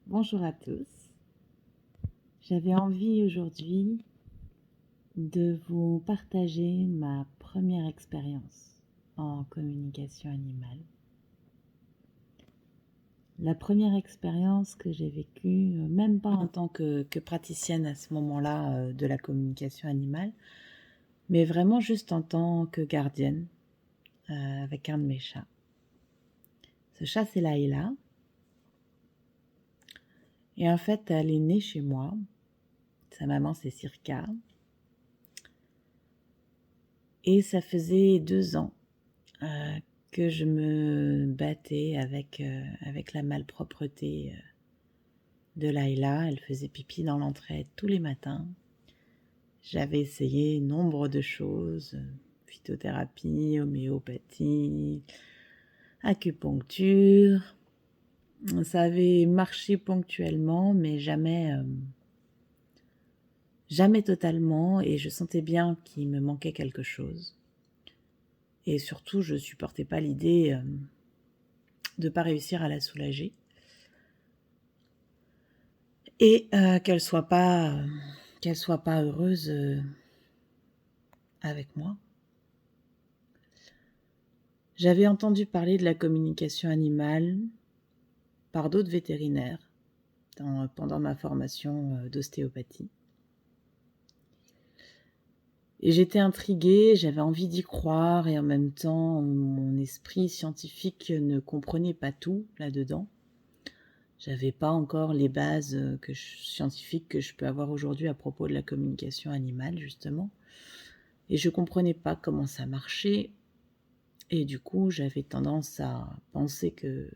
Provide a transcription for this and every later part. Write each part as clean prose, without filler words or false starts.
Bonjour à tous. J'avais envie aujourd'hui de vous partager ma première expérience en communication animale. La première expérience que j'ai vécue, même pas en tant que praticienne à ce moment-là de la communication animale, mais vraiment juste en tant que gardienne avec un de mes chats. Ce chat, c'est Layla. Et en fait, elle est née chez moi. Sa maman, c'est Circa. Et ça faisait 2 ans que je me battais avec la malpropreté de Layla. Elle faisait pipi dans l'entraide tous les matins. J'avais essayé nombre de choses, phytothérapie, homéopathie, acupuncture. Ça avait marché ponctuellement, mais jamais totalement, et je sentais bien qu'il me manquait quelque chose. Et surtout, je supportais pas l'idée de pas réussir à la soulager. Et qu'elle soit pas heureuse avec moi. J'avais entendu parler de la communication animale par d'autres vétérinaires pendant ma formation d'ostéopathie. Et j'étais intriguée, j'avais envie d'y croire, et en même temps, mon esprit scientifique ne comprenait pas tout là-dedans. J'avais pas encore les bases scientifiques que je peux avoir aujourd'hui à propos de la communication animale, justement. Et je comprenais pas comment ça marchait. Et du coup, j'avais tendance à penser que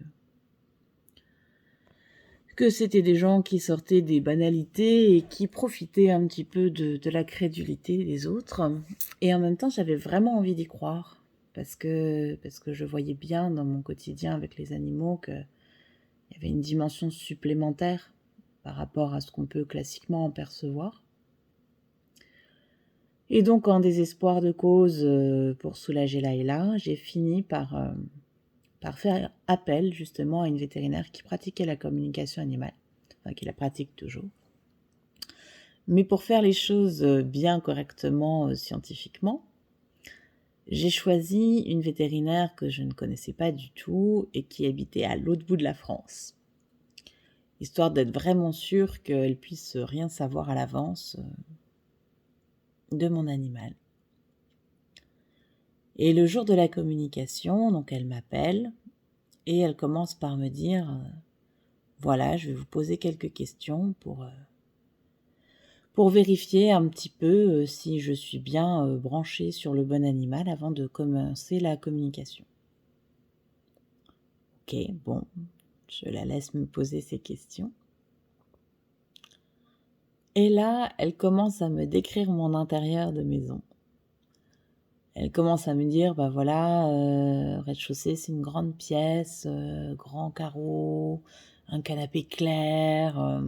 c'était des gens qui sortaient des banalités et qui profitaient un petit peu de la crédulité des autres. Et en même temps, j'avais vraiment envie d'y croire. Parce que je voyais bien dans mon quotidien avec les animaux qu'il y avait une dimension supplémentaire par rapport à ce qu'on peut classiquement en percevoir. Et donc, en désespoir de cause pour soulager Layla, j'ai fini par faire appel justement à une vétérinaire qui pratiquait la communication animale, enfin qui la pratique toujours. Mais pour faire les choses bien correctement scientifiquement, j'ai choisi une vétérinaire que je ne connaissais pas du tout et qui habitait à l'autre bout de la France, histoire d'être vraiment sûre qu'elle puisse rien savoir à l'avance de mon animal. Et le jour de la communication, donc elle m'appelle et elle commence par me dire voilà, je vais vous poser quelques questions pour vérifier un petit peu si je suis bien branchée sur le bon animal avant de commencer la communication. Ok, bon, je la laisse me poser ces questions. Et là, elle commence à me décrire mon intérieur de maison. Elle commence à me dire, bah voilà, rez-de-chaussée, c'est une grande pièce, grand carreau, un canapé clair.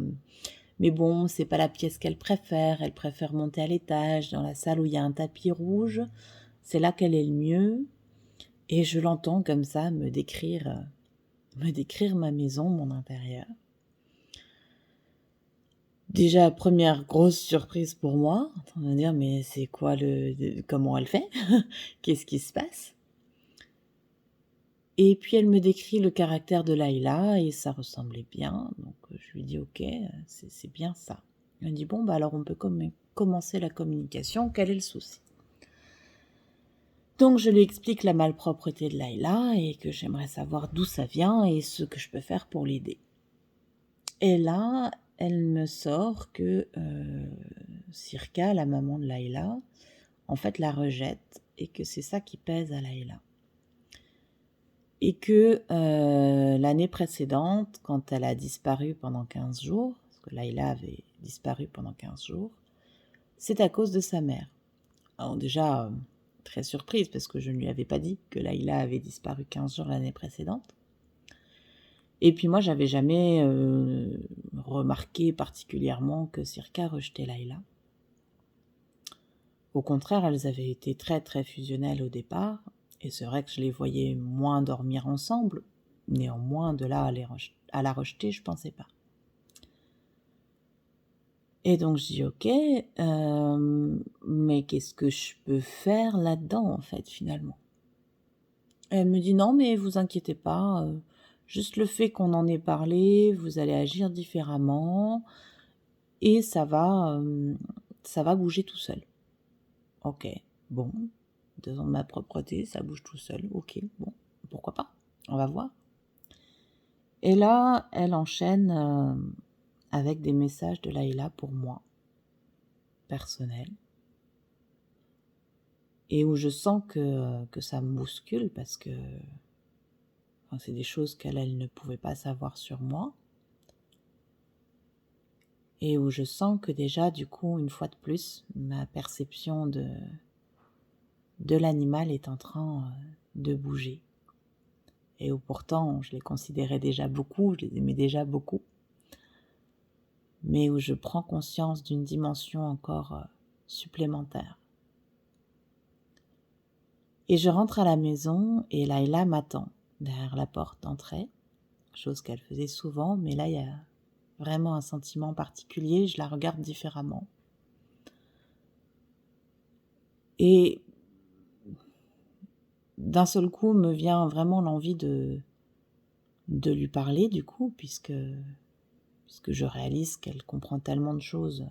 Mais bon, c'est pas la pièce qu'elle préfère. Elle préfère monter à l'étage, dans la salle où il y a un tapis rouge. C'est là qu'elle est le mieux. Et je l'entends comme ça me décrire ma maison, mon intérieur. Déjà, première grosse surprise pour moi, en train de me dire, mais c'est quoi comment elle fait? Qu'est-ce qui se passe? Et puis elle me décrit le caractère de Layla et ça ressemblait bien, donc je lui dis ok, c'est bien ça. Elle me dit bon bah alors on peut commencer la communication, quel est le souci? Donc je lui explique la malpropreté de Layla et que j'aimerais savoir d'où ça vient et ce que je peux faire pour l'aider. Et là, elle me sort que Circa, la maman de Layla, en fait la rejette et que c'est ça qui pèse à Layla. Et que l'année précédente, quand elle a disparu pendant 15 jours, parce que Layla avait disparu pendant 15 jours, c'est à cause de sa mère. Alors déjà, très surprise, parce que je ne lui avais pas dit que Layla avait disparu 15 jours l'année précédente. Et puis moi, j'avais jamais remarqué particulièrement que Circa rejetait Layla. Au contraire, elles avaient été très très fusionnelles au départ, et c'est vrai que je les voyais moins dormir ensemble. Néanmoins, de là à la rejeter, je pensais pas. Et donc je dis: «OK, mais qu'est-ce que je peux faire là-dedans, en fait, finalement?» Et elle me dit: «Non, mais vous inquiétez pas, juste le fait qu'on en ait parlé, vous allez agir différemment et ça va bouger tout seul». OK, bon, 2 ans de ma propreté, ça bouge tout seul, OK, bon, pourquoi pas? On va voir. Et là, elle enchaîne, avec des messages de Laïla pour moi, personnels, et où je sens que ça me bouscule parce que, enfin, c'est des choses qu'elle, elle ne pouvait pas savoir sur moi, et où je sens que déjà, du coup, une fois de plus, ma perception de l'animal est en train, de bouger, et où pourtant je les considérais déjà beaucoup, je les aimais déjà beaucoup, mais où je prends conscience d'une dimension encore, supplémentaire. Et je rentre à la maison et Laïla m'attend derrière la porte d'entrée, chose qu'elle faisait souvent, mais là, il y a vraiment un sentiment particulier, je la regarde différemment. Et d'un seul coup me vient vraiment l'envie de lui parler du coup, puisque je réalise qu'elle comprend tellement de choses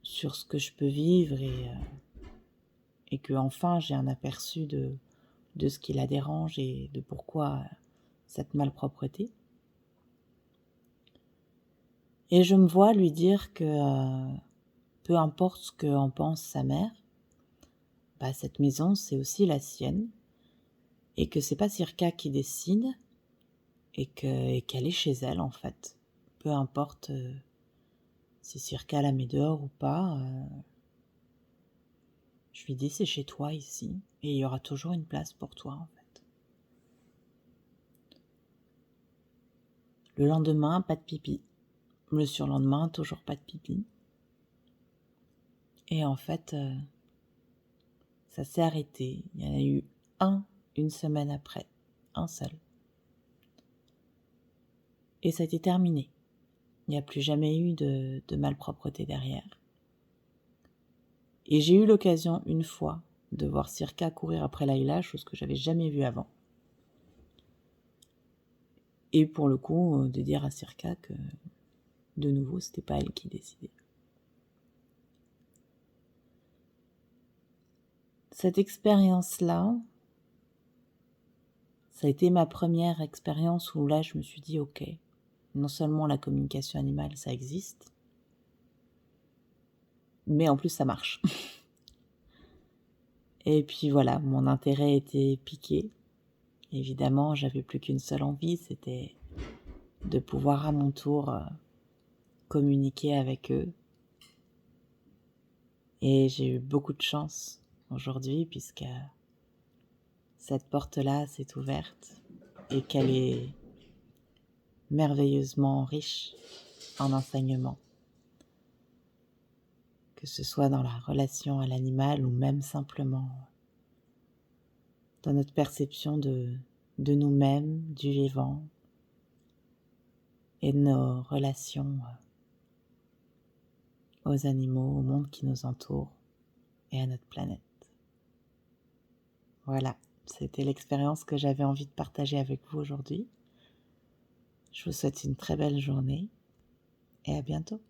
sur ce que je peux vivre, et que enfin j'ai un aperçu de ce qui la dérange et de pourquoi cette malpropreté. Et je me vois lui dire que peu importe ce qu'en pense sa mère, bah, cette maison c'est aussi la sienne, et que c'est pas Circa qui décide, et qu'elle est chez elle en fait. Peu importe si Circa la met dehors ou pas, je lui dis c'est chez toi ici, et il y aura toujours une place pour toi en fait. Le lendemain, pas de pipi. Le surlendemain, toujours pas de pipi. Et en fait, ça s'est arrêté. Il y en a eu un, une semaine après. Un seul. Et ça a été terminé. Il n'y a plus jamais eu de malpropreté derrière. Et j'ai eu l'occasion, une fois, de voir Circa courir après Laïla, chose que j'avais jamais vue avant. Et pour le coup, de dire à Circa que, de nouveau, c'était pas elle qui décidait. Cette expérience-là, ça a été ma première expérience où là, je me suis dit, ok, non seulement la communication animale, ça existe, mais en plus, ça marche. Et puis voilà, mon intérêt était piqué. Évidemment, j'avais plus qu'une seule envie, c'était de pouvoir à mon tour communiquer avec eux. Et j'ai eu beaucoup de chance aujourd'hui, puisque cette porte-là s'est ouverte et qu'elle est merveilleusement riche en enseignements, que ce soit dans la relation à l'animal ou même simplement dans notre perception de nous-mêmes, du vivant et de nos relations aux animaux, au monde qui nous entoure et à notre planète. Voilà, c'était l'expérience que j'avais envie de partager avec vous aujourd'hui. Je vous souhaite une très belle journée et à bientôt.